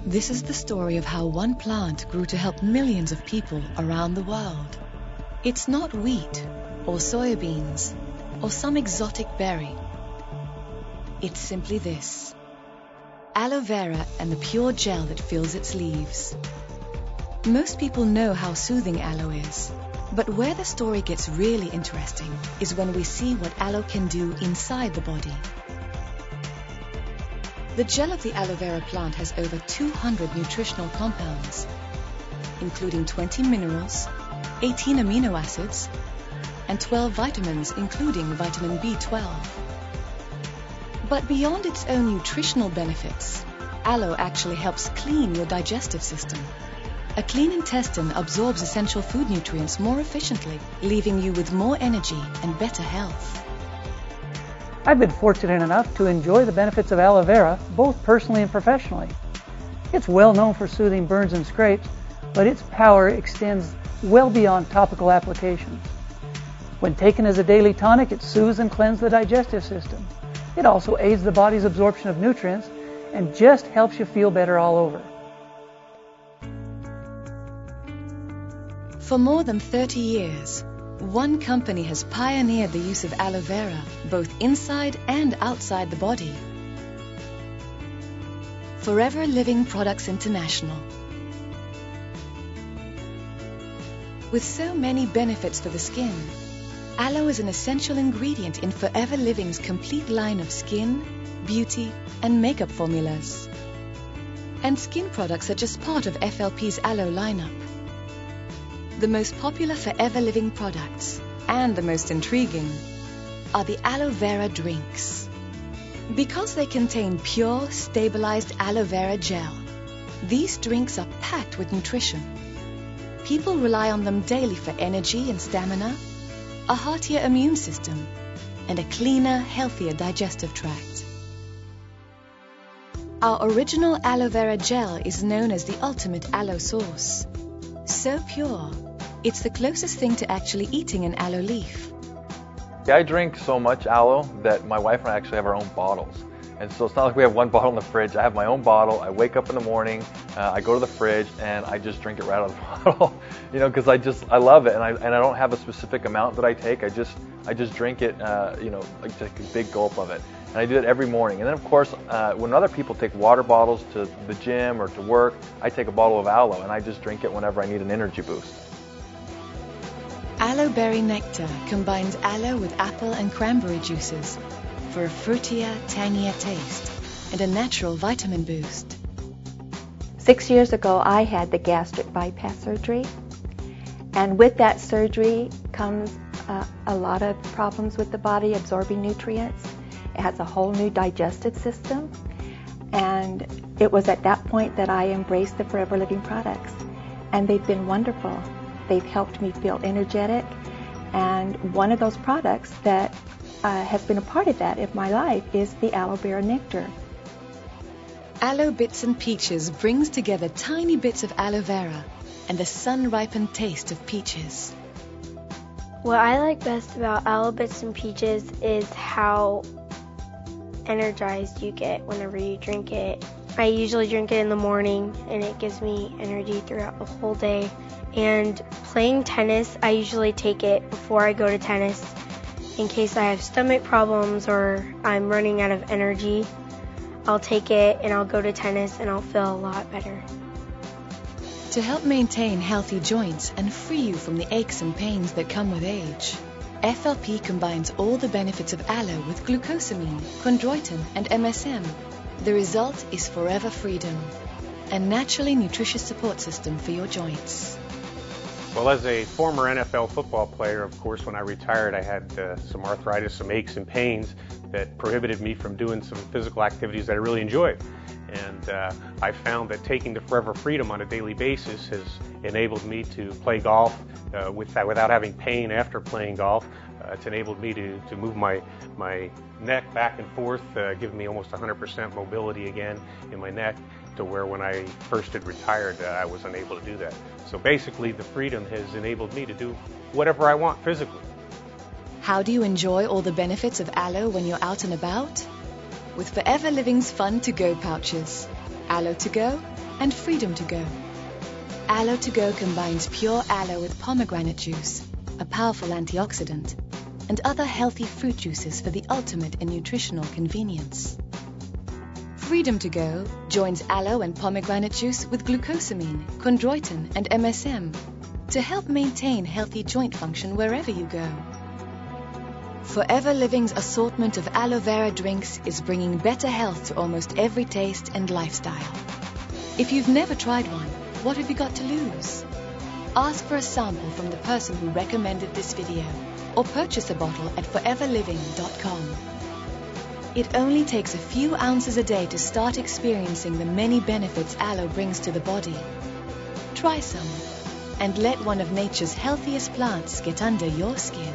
This is the story of how one plant grew to help millions of people around the world. It's not wheat or soybeans or some exotic berry. It's simply this: aloe vera and the pure gel that fills its leaves. Most people know how soothing aloe is, but where the story gets really interesting is when we see what aloe can do inside the body. The gel of the aloe vera plant has over 200 nutritional compounds, including 20 minerals, 18 amino acids, and 12 vitamins, including vitamin B12. But beyond its own nutritional benefits, aloe actually helps clean your digestive system. A clean intestine absorbs essential food nutrients more efficiently, leaving you with more energy and better health. I've been fortunate enough to enjoy the benefits of aloe vera, both personally and professionally. It's well known for soothing burns and scrapes, but its power extends well beyond topical applications. When taken as a daily tonic, it soothes and cleanses the digestive system. It also aids the body's absorption of nutrients and just helps you feel better all over. For more than 30 years, one company has pioneered the use of aloe vera both inside and outside the body. Forever Living Products International. With so many benefits for the skin, aloe is an essential ingredient in Forever Living's complete line of skin, beauty, and makeup formulas. And skin products are just part of FLP's aloe lineup. The most popular Forever Living products, and the most intriguing, are the aloe vera drinks. Because they contain pure, stabilized aloe vera gel, these drinks are packed with nutrition. People rely on them daily for energy and stamina, a heartier immune system, and a cleaner, healthier digestive tract. Our original aloe vera gel is known as the ultimate aloe sauce. So pure, it's the closest thing to actually eating an aloe leaf. I drink so much aloe that my wife and I actually have our own bottles. And so it's not like we have one bottle in the fridge. I have my own bottle. I wake up in the morning, I go to the fridge, and I just drink it right out of the bottle. You know, because I love it, and I don't have a specific amount that I take. I just drink it. You know, like take a big gulp of it, and I do it every morning. And then of course, when other people take water bottles to the gym or to work, I take a bottle of aloe, and I just drink it whenever I need an energy boost. Aloe berry nectar combines aloe with apple and cranberry juices for a fruitier, tangier taste and a natural vitamin boost. 6 years ago, I had the gastric bypass surgery, and with that surgery comes a lot of problems with the body absorbing nutrients. It has a whole new digestive system, and it was at that point that I embraced the Forever Living products, and they've been wonderful. They've helped me feel energetic, and one of those products that has been a part of that in my life is the aloe vera nectar. Aloe Bits and Peaches brings together tiny bits of aloe vera and the sun-ripened taste of peaches. What I like best about Aloe Bits and Peaches is how energized you get whenever you drink it. I usually drink it in the morning, and it gives me energy throughout the whole day. And playing tennis, I usually take it before I go to tennis in case I have stomach problems or I'm running out of energy. I'll take it and I'll go to tennis and I'll feel a lot better. To help maintain healthy joints and free you from the aches and pains that come with age, FLP combines all the benefits of aloe with glucosamine, chondroitin, and MSM. The result is forever freedom, a naturally nutritious support system for your joints. Well, as a former NFL football player, of course, when I retired, I had some arthritis, some aches and pains that prohibited me from doing some physical activities that I really enjoyed. And I found that taking the Forever Freedom on a daily basis has enabled me to play golf without having pain after playing golf. It's enabled me to move my neck back and forth, giving me almost 100% mobility again in my neck, to where when I first had retired, I was unable to do that. So basically, the freedom has enabled me to do whatever I want physically. How do you enjoy all the benefits of aloe when you're out and about? With Forever Living's Fun to Go pouches. Aloe to go, and Freedom to Go. Aloe to Go combines pure aloe with pomegranate juice, a powerful antioxidant, and other healthy fruit juices for the ultimate in nutritional convenience. Freedom to Go joins aloe and pomegranate juice with glucosamine, chondroitin, and MSM to help maintain healthy joint function wherever you go. Forever Living's assortment of aloe vera drinks is bringing better health to almost every taste and lifestyle. If you've never tried one, what have you got to lose? Ask for a sample from the person who recommended this video, or purchase a bottle at foreverliving.com. It only takes a few ounces a day to start experiencing the many benefits aloe brings to the body. Try some, and let one of nature's healthiest plants get under your skin.